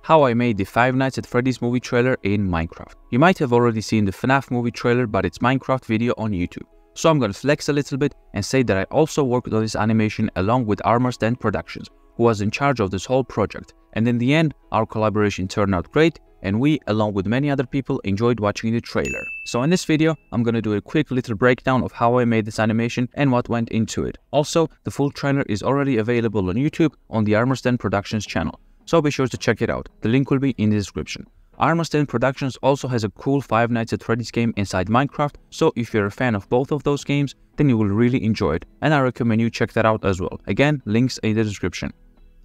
how I made the Five Nights at Freddy's movie trailer in Minecraft. You might have already seen the FNAF movie trailer, but it's Minecraft video on YouTube. So I'm gonna flex a little bit and say that I also worked on this animation along with Armor Stand Productions, who was in charge of this whole project. And in the end, our collaboration turned out great, and we, along with many other people, enjoyed watching the trailer. So in this video, I'm gonna do a quick little breakdown of how I made this animation and what went into it. Also, the full trailer is already available on YouTube on the Armor Stand Productions channel, so be sure to check it out. The link will be in the description. Armor Stand Productions also has a cool Five Nights at Freddy's game inside Minecraft, so if you're a fan of both of those games, then you will really enjoy it, and I recommend you check that out as well. Again, links in the description.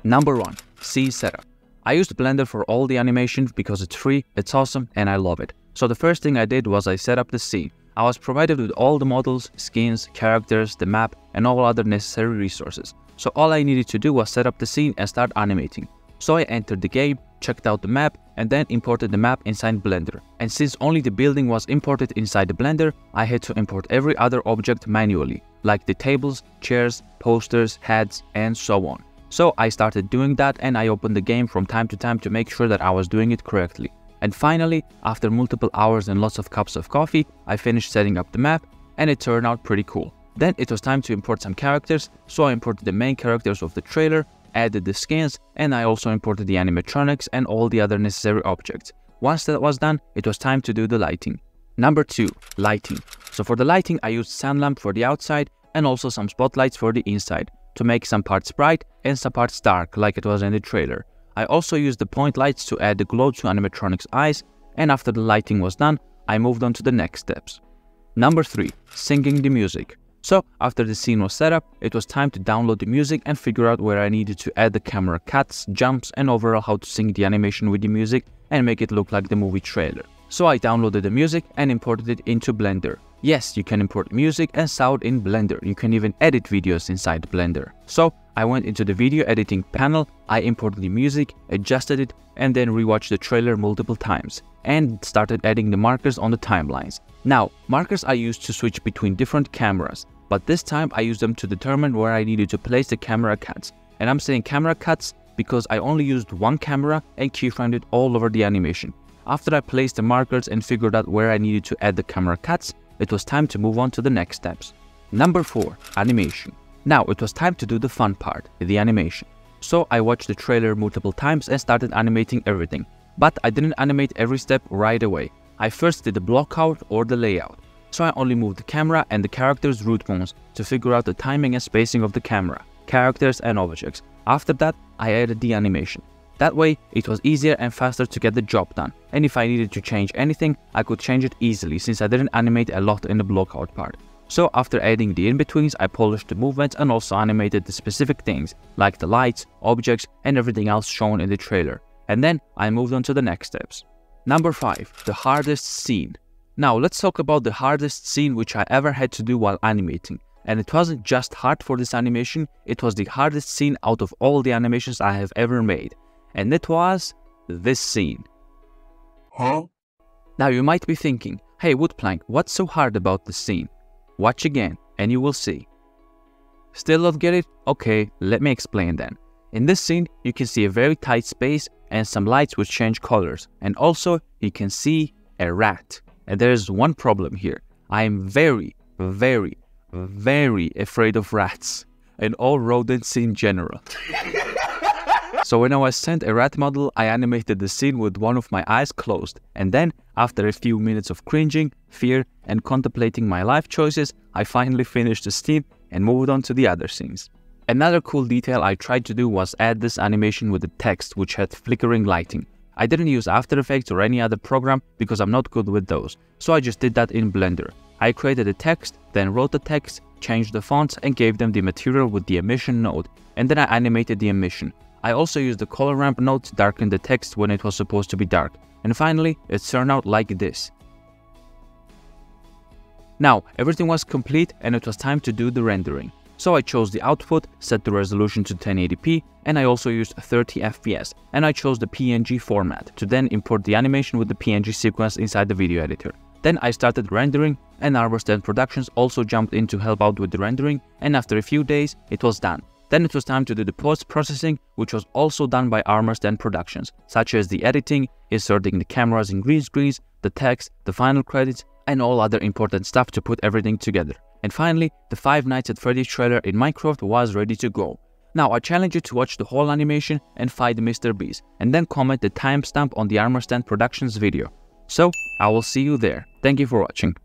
Number 1. Scene setup. I used Blender for all the animations because it's free, it's awesome, and I love it. So the first thing I did was I set up the scene. I was provided with all the models, skins, characters, the map, and all other necessary resources. So all I needed to do was set up the scene and start animating. So I entered the game, checked out the map, and then imported the map inside Blender. And since only the building was imported inside the Blender, I had to import every other object manually, like the tables, chairs, posters, heads, and so on. So I started doing that, and I opened the game from time to time to make sure that I was doing it correctly. And finally, after multiple hours and lots of cups of coffee, I finished setting up the map, and it turned out pretty cool. Then it was time to import some characters, so I imported the main characters of the trailer, added the skins, and I also imported the animatronics and all the other necessary objects. Once that was done, it was time to do the lighting. Number 2. Lighting. So for the lighting, I used sand lamp for the outside and also some spotlights for the inside, to make some parts bright and some parts dark like it was in the trailer. I also used the point lights to add the glow to animatronics eyes, and after the lighting was done, I moved on to the next steps. Number 3. Syncing the music. So after the scene was set up, it was time to download the music and figure out where I needed to add the camera cuts, jumps, and overall how to sync the animation with the music and make it look like the movie trailer. So I downloaded the music and imported it into Blender. Yes, you can import music and sound in Blender. You can even edit videos inside Blender. So I went into the video editing panel, I imported the music, adjusted it, and then rewatched the trailer multiple times and started adding the markers on the timelines. Now, markers I used to switch between different cameras, but this time I used them to determine where I needed to place the camera cuts. And I'm saying camera cuts because I only used one camera and keyframed it all over the animation. After I placed the markers and figured out where I needed to add the camera cuts, it was time to move on to the next steps. Number 4. Animation. Now it was time to do the fun part, the animation. So I watched the trailer multiple times and started animating everything. But I didn't animate every step right away. I first did the block out or the layout. So I only moved the camera and the character's root bones to figure out the timing and spacing of the camera, characters and objects. After that, I added the animation. That way, it was easier and faster to get the job done, and if I needed to change anything, I could change it easily since I didn't animate a lot in the blockout part. So after adding the in-betweens, I polished the movements and also animated the specific things, like the lights, objects, and everything else shown in the trailer. And then I moved on to the next steps. Number 5. The hardest scene. Now let's talk about the hardest scene which I ever had to do while animating. And it wasn't just hard for this animation, it was the hardest scene out of all the animations I have ever made. And it was this scene. Huh? Now you might be thinking, hey Woodplank, what's so hard about this scene? Watch again and you will see. Still don't get it? Okay, let me explain then. In this scene, you can see a very tight space and some lights which change colors. And also, you can see a rat. And there's one problem here. I am very, very, very afraid of rats and all rodents in general. So when I was sent a rat model, I animated the scene with one of my eyes closed, and then, after a few minutes of cringing, fear, and contemplating my life choices, I finally finished the scene and moved on to the other scenes. Another cool detail I tried to do was add this animation with the text which had flickering lighting. I didn't use After Effects or any other program because I'm not good with those, so I just did that in Blender. I created a text, then wrote the text, changed the fonts, and gave them the material with the emission node, and then I animated the emission. I also used the color ramp node to darken the text when it was supposed to be dark. And finally, it turned out like this. Now, everything was complete and it was time to do the rendering. So I chose the output, set the resolution to 1080p, and I also used 30 FPS, and I chose the PNG format to then import the animation with the PNG sequence inside the video editor. Then I started rendering, and Armor Stand Productions also jumped in to help out with the rendering, and after a few days, it was done. Then it was time to do the post-processing, which was also done by Armor Stand Productions, such as the editing, inserting the cameras in green screens, the text, the final credits, and all other important stuff to put everything together. And finally, the Five Nights at Freddy's trailer in Minecraft was ready to go. Now I challenge you to watch the whole animation and fight Mr. Beast, and then comment the timestamp on the Armor Stand Productions video. So, I will see you there. Thank you for watching.